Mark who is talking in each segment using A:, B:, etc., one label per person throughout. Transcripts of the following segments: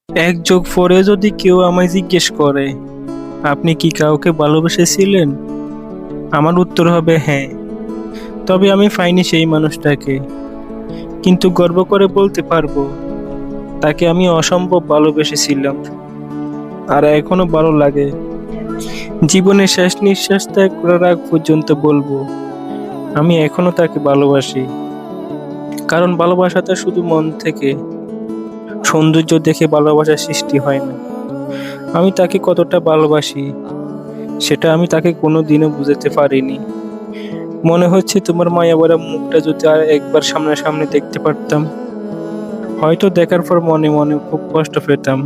A: এক যুগ পরে যদি কেউ আমায় জিজ্ঞেস করে, আপনি কি কাউকে ভালোবেসেছিলেন? আমার উত্তর হবে হ্যাঁ। তবে আমি পাইনি সেই মানুষটাকে, কিন্তু গর্ব করে বলতে পারবো তাকে আমি অসম্ভব ভালোবেসেছিলাম। আর এখনো ভালো লাগে। জীবনের শেষ নিঃশ্বাস ত্যাগ করার আগ পর্যন্ত বলবো আমি এখনো তাকে ভালোবাসি। কারণ ভালোবাসাটা শুধু মন থেকে, সৌন্দর্য দেখে ভালোবাসার সৃষ্টি হয় না। আমি তাকে কতটা ভালোবাসি সেটা আমি তাকে কোনোদিনও বুঝাতে পারিনি। মনে হচ্ছে তোমার মায়াভরা মুখটা যদি আর একবার সামনাসামনি দেখতে পারতাম, হয়তো দেখার পর মনে মনে খুব কষ্ট পেতাম।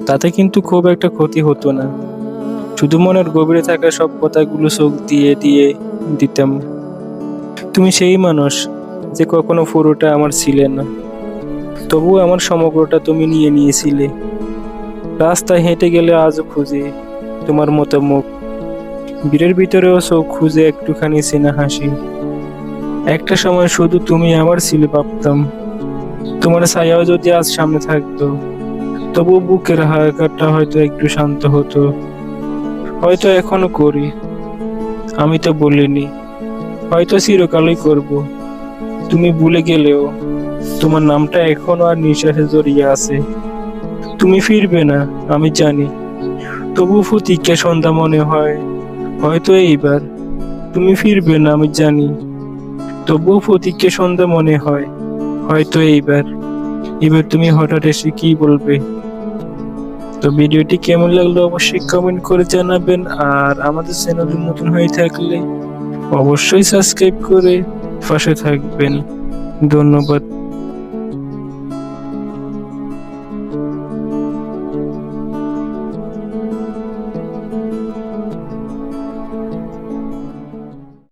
A: তাতে কিন্তু খুব একটা ক্ষতি হতো না, শুধু মনের গভীরে থাকা সব কথাগুলো চোখ দিয়ে দিয়ে দিতাম। তুমি সেই মানুষ যে কখনো পুরোটা আমার ছিলে না, তবুও আমার সমগ্রটা তুমি নিয়ে নিয়েছিলে। রাস্তায় হেঁটে গেলে আজও খুঁজি তোমার মতো মুখ, ভিড়ের ভিতরেও চোখ খুঁজে একটুখানি চেনা হাসি। একটা সময় শুধু তুমি আমার ছিলে ভাবতাম, তোমার ছায়াও যদি আজ সামনে থাকতো, তবু বুকের হাহাকারটা হয়তো একটু শান্ত হতো। হয়তো এখনো করি, আমি তো বলিনি, হয়তো চিরকালই করব। তুমি ভুলে গেলেও তোমার নামটা এখনো আর নিঃশ্বাসে জড়িয়ে আছে। তুমি ফিরবে না আমি জানি, তবু প্রতীক্ষা সন্ধ্যা মনে হয়। হয়তো এইবার তুমি ফিরবে না আমি জানি, তবুও প্রতীক্ষা সন্ধ্যা মনে হয়। হয়তো এইবার এবার তুমি হঠাৎ এসে কি বলবে। তো ভিডিওটি কেমন লাগলো অবশ্যই কমেন্ট করে জানাবেন, আর আমাদের চ্যানেলে নতুন হয়ে থাকলে অবশ্যই সাবস্ক্রাইব করে পাশে থাকবেন। ধন্যবাদ।